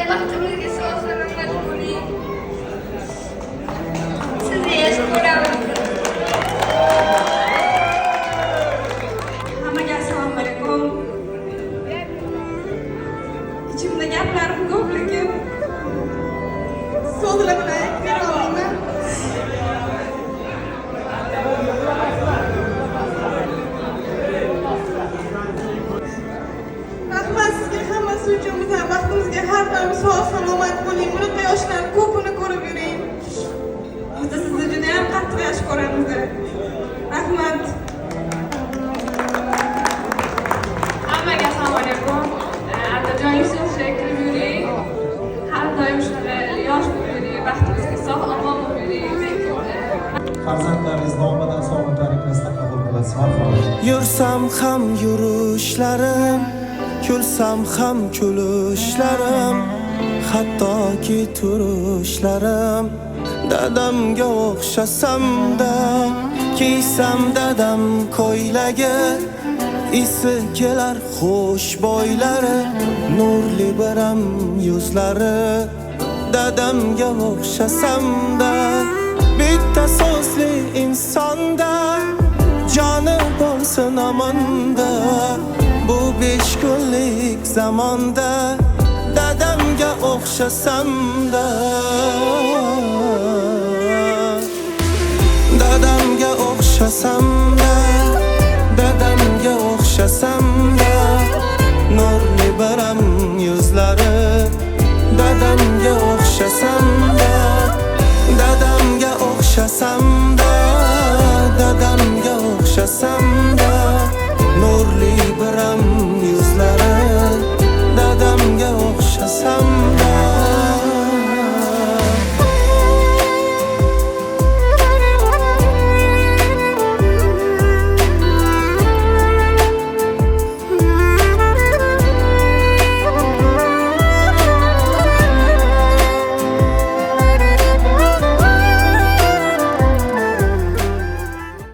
Baxtimizga sog'-salomat bo'ling. Sizni yaxshi ko'ramiz. Hammaga assalomu alaykum. Ichimda gaplarim ko'p, lekin so'zlab bera olmayman. Rahmat sizga hammasi uchun. Bizlar vaqtimizga har doim sog'-salomat bo'ling. Bunaqa yoshlarni ko'pini ko'rib yuring. Biz sizni juda ham qattiq yaxshi ko'ramiz. Rahmat. Hammaga assalomu alaykum. Adajon Yusufga kirib yuring. Har doim shunaqa yosh bo'lib yuring. Baxtimizga sog' omon bo'lib yuring. Farzandlaringiz nomidan sog'liqlaringizni qabul qilasiz. Marhamat. Yursam ham yurishlarim, kulsam ham kulishlarim, hattoki turishlarim. Dadamga o'xshasam-da, kiysam dadam ko'ylagi, isi kelar xush bo'ylari, nurli biram yuzlari. Dadamga o'xshasam-da, bitta so'zli insonda joni bo'lsin amonda. Bu 5 kunlik zamonda dadamga o'xshasam-da, dadamga o'xshasam-da.